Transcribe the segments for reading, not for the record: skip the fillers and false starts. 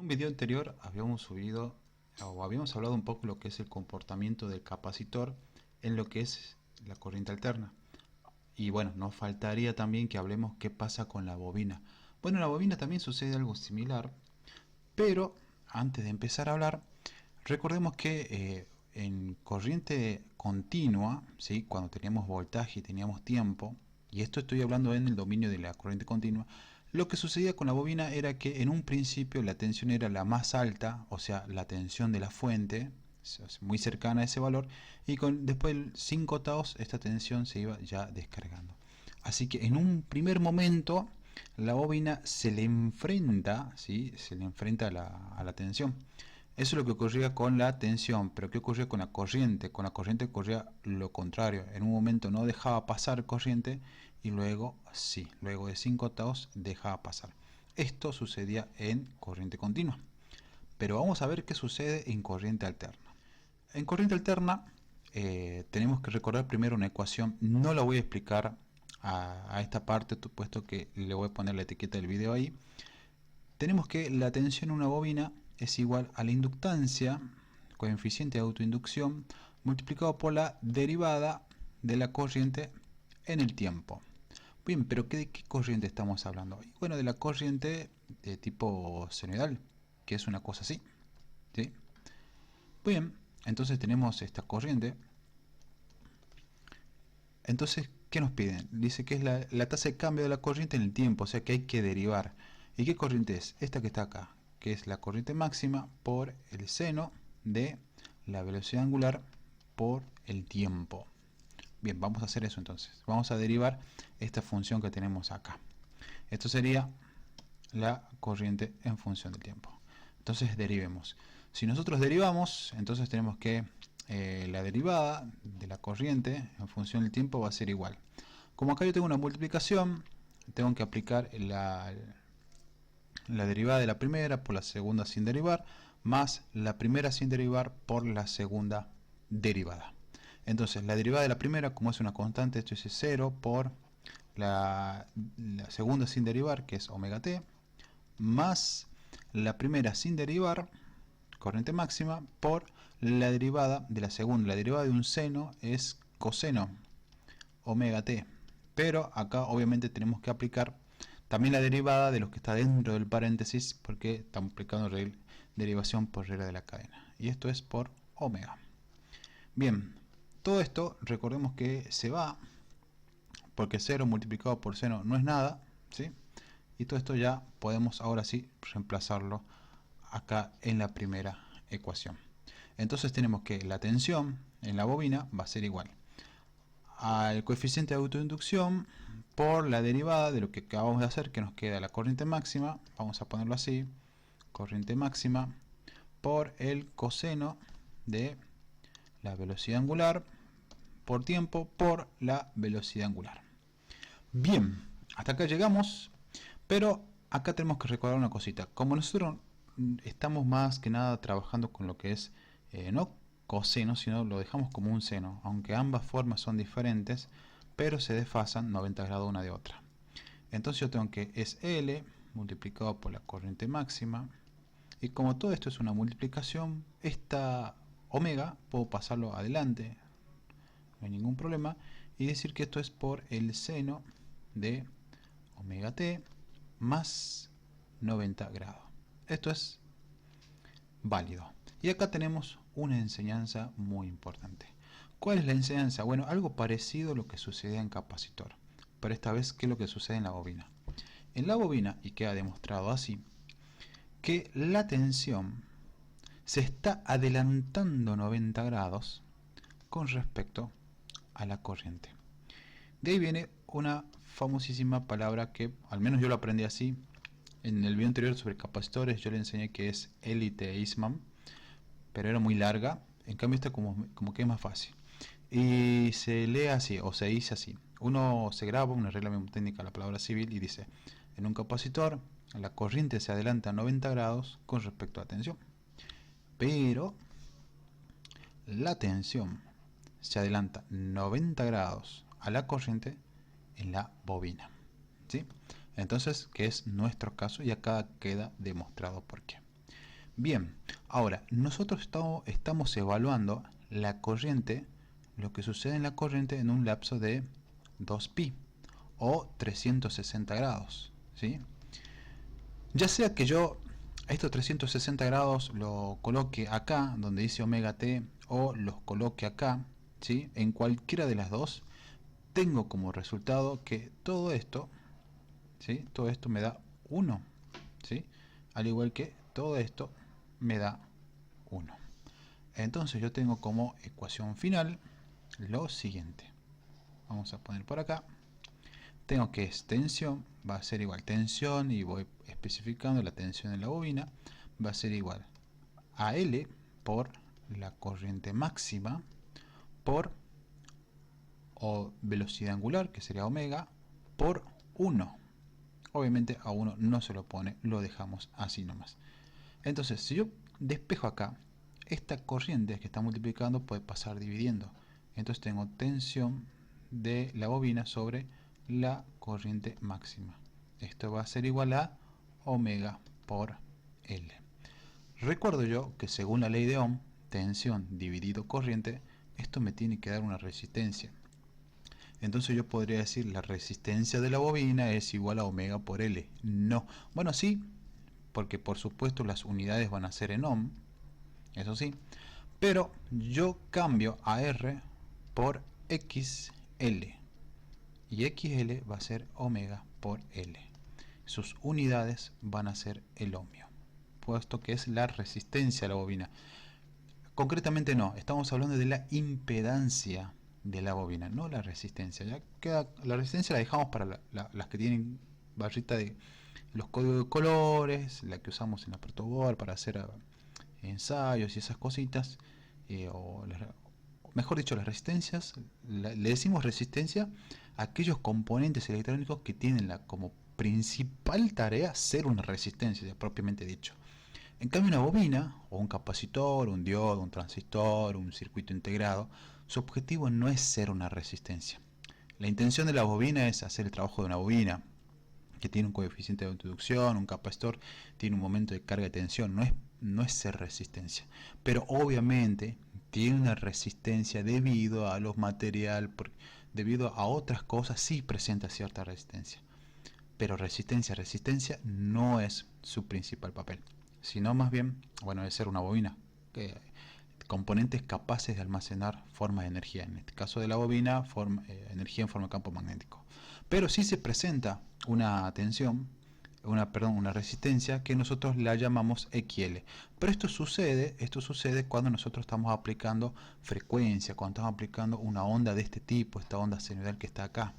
un video anterior habíamos subido o habíamos hablado un poco de lo que es el comportamiento del capacitor en lo que es la corriente alterna. Y bueno, nos faltaría también que hablemos qué pasa con la bobina. Bueno, en la bobina también sucede algo similar, pero antes de empezar a hablar, recordemos que en corriente continua, ¿sí? Cuando teníamos voltaje y teníamos tiempo, y esto estoy hablando en el dominio de la corriente continua, lo que sucedía con la bobina era que en un principio la tensión era la más alta, o sea, la tensión de la fuente, muy cercana a ese valor, y después de 5 taos esta tensión se iba ya descargando. Así que en un primer momento la bobina se le enfrenta, ¿sí? Se le enfrenta a la tensión. Eso es lo que ocurría con la tensión, pero ¿qué ocurría con la corriente? Con la corriente ocurría lo contrario. En un momento no dejaba pasar corriente y luego sí, luego de 5 taos dejaba pasar. Esto sucedía en corriente continua. Pero vamos a ver qué sucede en corriente alterna. En corriente alterna tenemos que recordar primero una ecuación. No la voy a explicar a esta parte, puesto que le voy a poner la etiqueta del video ahí. Tenemos que la tensión en una bobina es igual a la inductancia, coeficiente de autoinducción, multiplicado por la derivada de la corriente en el tiempo. Bien, pero ¿de qué corriente estamos hablando? Bueno, de la corriente de tipo senoidal, que es una cosa así, ¿sí? Bien, entonces tenemos esta corriente. Entonces, ¿qué nos piden? Dice que es la tasa de cambio de la corriente en el tiempo, o sea que hay que derivar. ¿Y qué corriente es? Esta que está acá, que es la corriente máxima por el seno de la velocidad angular por el tiempo. Bien, vamos a hacer eso entonces. Vamos a derivar esta función que tenemos acá. Esto sería la corriente en función del tiempo. Entonces derivemos. Si nosotros derivamos, entonces tenemos que la derivada de la corriente en función del tiempo va a ser igual. Como acá yo tengo una multiplicación, tengo que aplicar la derivada de la primera por la segunda sin derivar, más la primera sin derivar por la segunda derivada. Entonces la derivada de la primera, como es una constante, esto es 0 por la segunda sin derivar, que es omega t, más la primera sin derivar, corriente máxima, por la derivada de la segunda. La derivada de un seno es coseno, omega t. Pero acá obviamente tenemos que aplicar también la derivada de lo que está dentro del paréntesis, porque estamos aplicando derivación por regla de la cadena. Y esto es por omega. Bien, todo esto recordemos que se va, porque 0 multiplicado por seno no es nada, ¿sí? Y todo esto ya podemos ahora sí reemplazarlo acá en la primera ecuación. Entonces tenemos que la tensión en la bobina va a ser igual al coeficiente de autoinducción por la derivada de lo que acabamos de hacer, que nos queda la corriente máxima, vamos a ponerlo así, corriente máxima por el coseno de la velocidad angular por tiempo por la velocidad angular. Bien, hasta acá llegamos, pero acá tenemos que recordar una cosita. Como nosotros estamos más que nada trabajando con lo que es no coseno, sino lo dejamos como un seno, aunque ambas formas son diferentes, pero se desfasan 90 grados una de otra. Entonces yo tengo que es L multiplicado por la corriente máxima, y como todo esto es una multiplicación, esta omega puedo pasarlo adelante, no hay ningún problema, y decir que esto es por el seno de omega t más 90 grados. Esto es válido. Y acá tenemos una enseñanza muy importante. ¿Cuál es la enseñanza? Bueno, algo parecido a lo que sucede en capacitor, pero esta vez, ¿qué es lo que sucede en la bobina? En la bobina, y queda demostrado así, que la tensión se está adelantando 90 grados con respecto a la corriente. De ahí viene una famosísima palabra que, al menos yo lo aprendí así, en el video anterior sobre capacitores yo le enseñé que es Elite-Eastman, pero era muy larga, en cambio esta como que es más fácil. Y se lee así, o se dice así. Uno se graba una regla técnica de la palabra civil y dice, en un capacitor la corriente se adelanta 90 grados con respecto a la tensión. Pero la tensión se adelanta 90 grados a la corriente en la bobina, ¿sí? Entonces, que es nuestro caso, y acá queda demostrado por qué. Bien, ahora nosotros estamos evaluando la corriente, lo que sucede en la corriente en un lapso de 2pi o 360 grados, ¿sí? Ya sea que yo a estos 360 grados lo coloque acá, donde dice omega t, o los coloque acá, ¿sí? En cualquiera de las dos, tengo como resultado que todo esto, ¿sí? Todo esto me da 1, ¿sí? Al igual que todo esto me da 1. Entonces yo tengo como ecuación final lo siguiente. Vamos a poner por acá. Tengo que es tensión, va a ser igual tensión, y voy especificando la tensión en la bobina, va a ser igual a L por la corriente máxima por o velocidad angular, que sería omega, por 1. Obviamente a 1 no se lo pone, lo dejamos así nomás. Entonces, si yo despejo acá, esta corriente que está multiplicando puede pasar dividiendo. Entonces tengo tensión de la bobina sobre la corriente máxima. Esto va a ser igual a omega por L. Recuerdo yo que según la ley de Ohm, tensión dividido corriente, esto me tiene que dar una resistencia. Entonces yo podría decir la resistencia de la bobina es igual a omega por L. No. Bueno, sí, porque por supuesto las unidades van a ser en ohm, eso sí, pero yo cambio a R por XL, y XL va a ser omega por L. Sus unidades van a ser el ohmio, puesto que es la resistencia a la bobina. Concretamente no, estamos hablando de la impedancia de la bobina, no la resistencia. Ya queda, la resistencia la dejamos para las que tienen barrita de los códigos de colores, la que usamos en la protoboard para hacer ensayos y esas cositas, mejor dicho, las resistencias, le decimos resistencia a aquellos componentes electrónicos que tienen como principal tarea ser una resistencia, ya propiamente dicho. En cambio, una bobina, o un capacitor, un diodo, un transistor, un circuito integrado, su objetivo no es ser una resistencia. La intención de la bobina es hacer el trabajo de una bobina, que tiene un coeficiente de introducción, un capacitor, tiene un momento de carga y tensión, no es ser resistencia. Pero obviamente tiene una resistencia debido a los materiales, debido a otras cosas sí presenta cierta resistencia. Pero resistencia no es su principal papel, sino más bien, bueno, es ser una bobina, componentes capaces de almacenar formas de energía, en este caso de la bobina, energía en forma de campo magnético. Pero sí se presenta una tensión, una resistencia que nosotros la llamamos XL. Pero esto sucede cuando nosotros estamos aplicando frecuencia, cuando estamos aplicando una onda de este tipo, esta onda senoidal que está acá,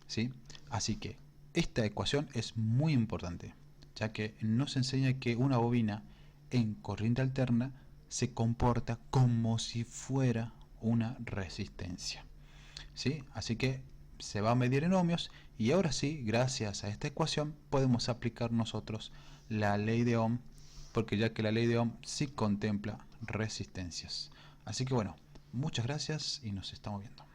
¿sí? Así que esta ecuación es muy importante, ya que nos enseña que una bobina en corriente alterna se comporta como si fuera una resistencia, ¿sí? Así que se va a medir en ohmios, y ahora sí, gracias a esta ecuación podemos aplicar nosotros la ley de Ohm, porque ya que la ley de Ohm sí contempla resistencias. Así que bueno, muchas gracias y nos estamos viendo.